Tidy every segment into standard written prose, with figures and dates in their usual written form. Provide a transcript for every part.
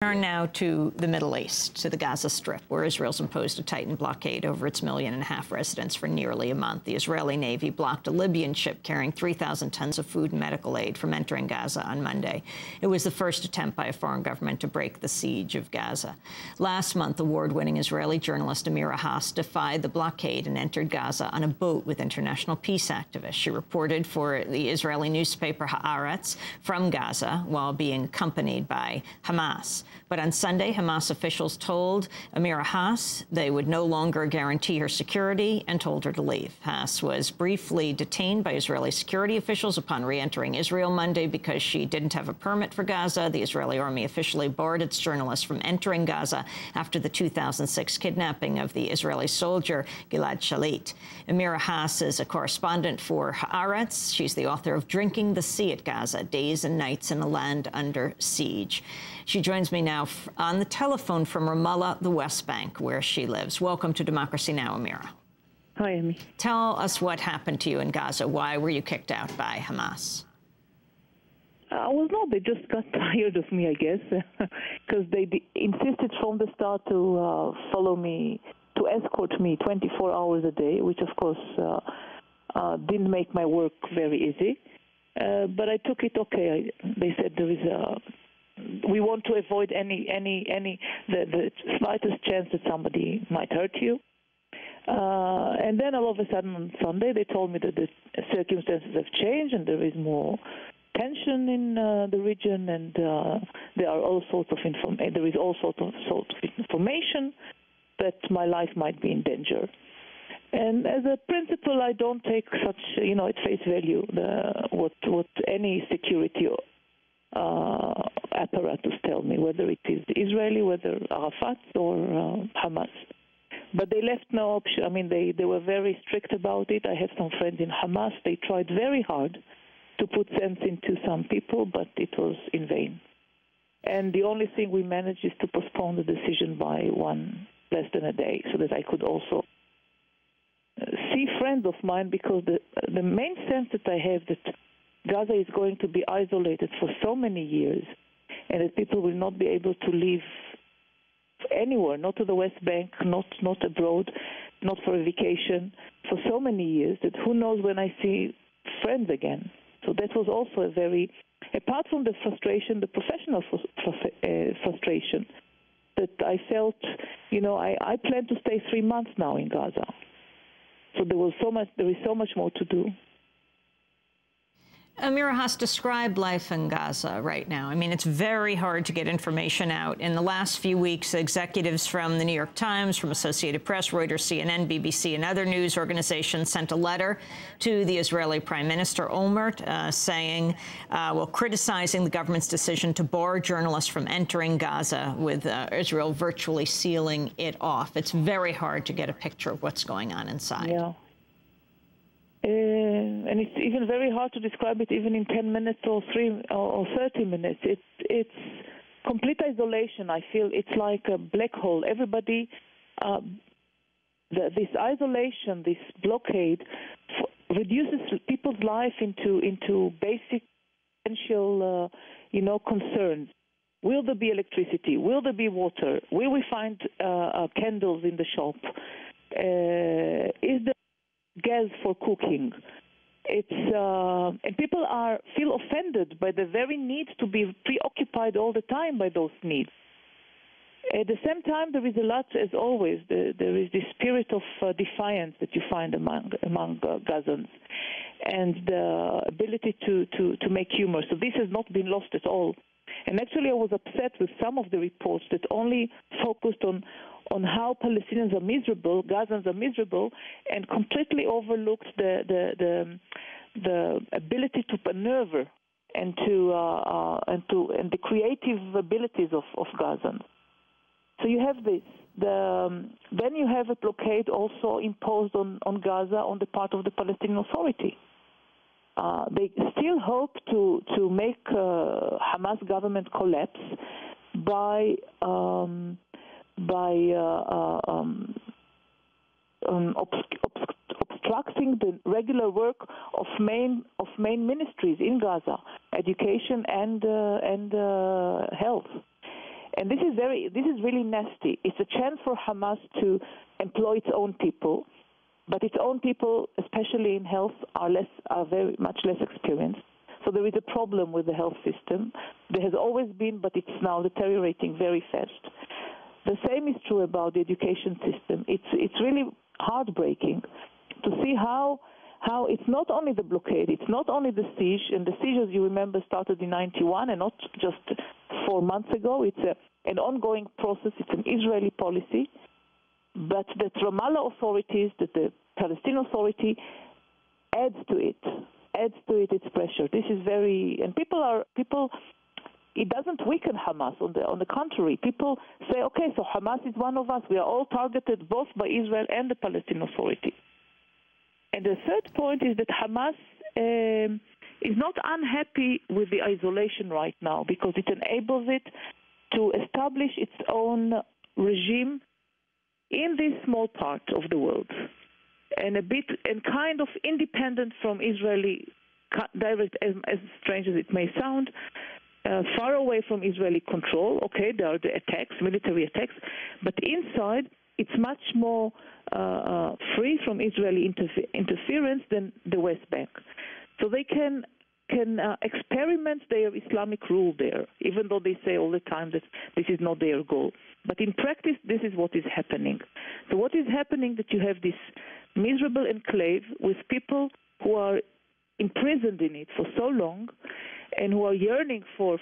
Turn now to the Middle East, to the Gaza Strip, where Israel's imposed a tightened blockade over its 1.5 million residents for nearly a month. The Israeli Navy blocked a Libyan ship carrying 3,000 tons of food and medical aid from entering Gaza on Monday. It was the first attempt by a foreign government to break the siege of Gaza. Last month, award-winning Israeli journalist Amira Hass defied the blockade and entered Gaza on a boat with international peace activists. She reported for the Israeli newspaper Haaretz from Gaza while being accompanied by Hamas. But on Sunday, Hamas officials told Amira Hass they would no longer guarantee her security and told her to leave. Hass was briefly detained by Israeli security officials upon re-entering Israel Monday because she didn't have a permit for Gaza. The Israeli army officially barred its journalists from entering Gaza after the 2006 kidnapping of the Israeli soldier Gilad Shalit. Amira Hass is a correspondent for Haaretz. She's the author of Drinking the Sea at Gaza, Days and Nights in a Land Under Siege. She joins me now on the telephone from Ramallah, the West Bank, where she lives. Welcome to Democracy Now!, Amira. Hi, Amy. Tell us what happened to you in Gaza. Why were you kicked out by Hamas? They just got tired of me, I guess, because they insisted from the start to follow me, to escort me 24 hours a day, which, of course, didn't make my work very easy. But I took it okay. They said there is we want to avoid the slightest chance that somebody might hurt you. And then all of a sudden on Sunday they told me that the circumstances have changed and there is more tension in the region, and there are all sorts of information that my life might be in danger. And as a principle, I don't take such, at face value what any security apparatus tell me, whether it is Israeli, whether Arafat or Hamas. But they left no option. I mean, they were very strict about it. I have some friends in Hamas. They tried very hard to put sense into some people, but it was in vain. And the only thing we managed is to postpone the decision by less than a day, so that I could also see friends of mine, because the main sense that I have that Gaza is going to be isolated for so many years, and that people will not be able to live anywhere, not to the West Bank, not abroad, not for a vacation, for so many years, that who knows when I see friends again. So that was also apart from the frustration, the professional frustration, that I felt, I plan to stay 3 months now in Gaza. So there is so much more to do. Amira Hass, describe life in Gaza right now. I mean, it's very hard to get information out. In the last few weeks, executives from the New York Times, from Associated Press, Reuters, CNN, BBC, and other news organizations sent a letter to the Israeli Prime Minister Olmert criticizing the government's decision to bar journalists from entering Gaza, with Israel virtually sealing it off. It's very hard to get a picture of what's going on inside. Yeah. And it's even very hard to describe it even in 10 minutes or 30 minutes. It's complete isolation. I feel it's like a black hole. Everybody, this isolation, this blockade, reduces people's life into basic essential, concerns. Will there be electricity? Will there be water? Will we find candles in the shop? Is there gas for cooking? And people feel offended by the very need to be preoccupied all the time by those needs. At the same time, there is a lot, as always, there is this spirit of defiance that you find among Gazans, and the ability to make humor. So this has not been lost at all. And actually, I was upset with some of the reports that only focused on how Palestinians are miserable, Gazans are miserable, and completely overlooked the ability to maneuver and the creative abilities of Gazans. So you have this. Then you have a blockade also imposed on Gaza on the part of the Palestinian Authority. They still hope to make Hamas government collapse by obstructing the regular work of main ministries in Gaza, education and health. And this is really nasty. It's a chance for Hamas to employ its own people, but its own people, especially in health, are very much less experienced. So there is a problem with the health system. There has always been, but it's now deteriorating very fast. The same is true about the education system. It's really heartbreaking to see how it's not only the blockade, it's not only the siege, and the siege, as you remember, started in '91 and not just 4 months ago. It's an ongoing process. It's an Israeli policy, but the Ramallah authorities, that the Palestinian Authority, adds to it its pressure. This is and people. It doesn't weaken Hamas. On the contrary, people say, okay, so Hamas is one of us. We are all targeted both by Israel and the Palestinian Authority. And the third point is that Hamas is not unhappy with the isolation right now, because it enables it to establish its own regime in this small part of the world, and kind of independent from Israeli direct, as strange as it may sound, far away from Israeli control. Okay, there are the attacks, military attacks, but inside it's much more free from Israeli interference than the West Bank. So they can experiment their Islamic rule there, even though they say all the time that this is not their goal. But in practice, this is what is happening. So what is happening, that you have this miserable enclave with people who are imprisoned in it for so long, and who are yearning for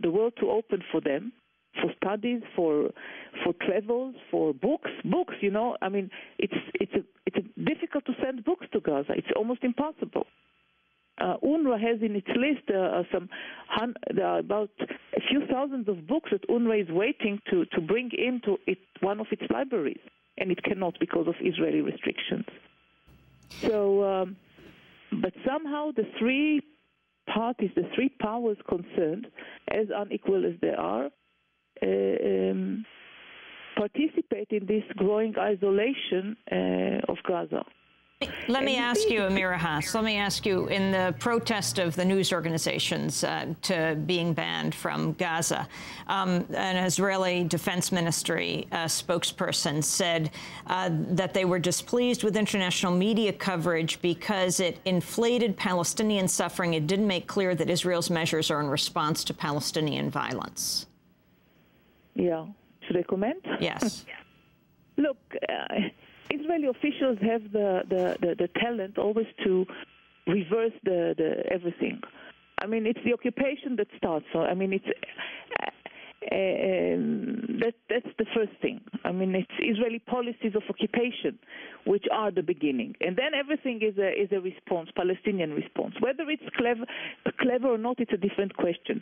the world to open for them, for studies, for travels, for books. You know, I mean, it's difficult to send books to Gaza. It's almost impossible. UNRWA has in its list about a few thousands of books that UNRWA is waiting to bring into one of its libraries, and it cannot because of Israeli restrictions. So, but somehow the three parties, the three powers concerned, as unequal as they are, participate in this growing isolation of Gaza. Let me ask you, Amira Hass, in the protest of the news organizations to being banned from Gaza, an Israeli Defense Ministry spokesperson said that they were displeased with international media coverage because it inflated Palestinian suffering. It didn't make clear that Israel's measures are in response to Palestinian violence. Yeah. Should I comment? Yes. Look, Israeli officials have the talent always to reverse the everything. I mean, it's the occupation that starts. So I mean, that's the first thing. I mean, it's Israeli policies of occupation, which are the beginning, and then everything is a response, Palestinian response. Whether it's clever or not, it's a different question.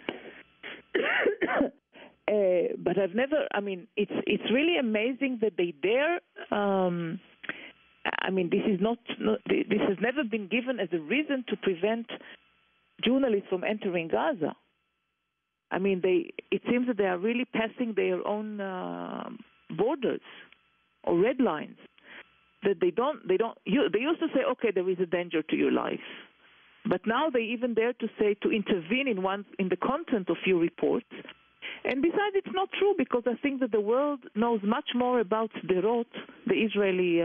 But it's really amazing that they dare. This has never been given as a reason to prevent journalists from entering Gaza. I mean, it seems that they are really passing their own borders or red lines. That they used to say, okay, there is a danger to your life, but now they even dare to intervene in the content of your reports. And besides, it's not true, because I think that the world knows much more about Sderot, the Israeli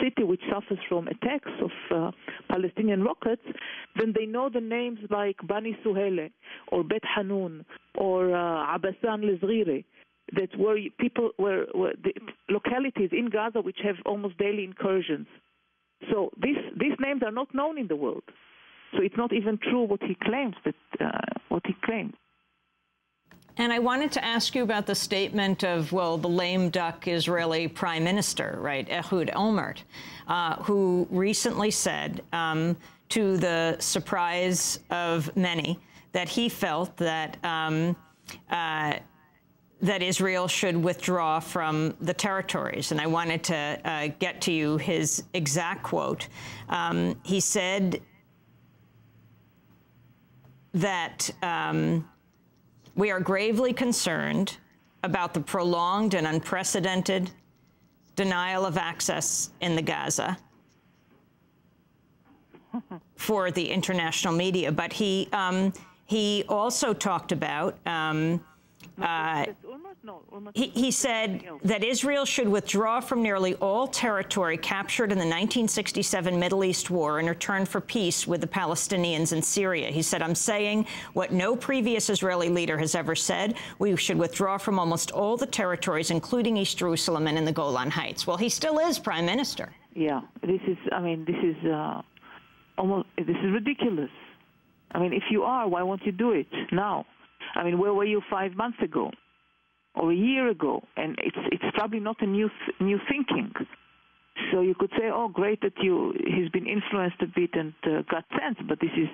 city which suffers from attacks of Palestinian rockets, than they know the names like Bani Suhele or Bet Hanun or Abasan Lezrire, that were the localities in Gaza which have almost daily incursions. So these names are not known in the world. So it's not even true what he claims. And I wanted to ask you about the statement of, well, the lame duck Israeli prime minister, right, Ehud Olmert, who recently said, to the surprise of many, that he felt that that Israel should withdraw from the territories. And I wanted to get to you his exact quote. He said that we are gravely concerned about the prolonged and unprecedented denial of access in the Gaza for the international media. But he also talked about He said that Israel should withdraw from nearly all territory captured in the 1967 Middle East war in return for peace with the Palestinians in Syria. He said, I'm saying what no previous Israeli leader has ever said. We should withdraw from almost all the territories, including East Jerusalem and in the Golan Heights. Well, he still is prime minister. Yeah, this is ridiculous. I mean, if you are, why won't you do it now? I mean, where were you 5 months ago or a year ago? And it's probably not a new thinking. So you could say, oh, great that he's been influenced a bit and got sense, but this is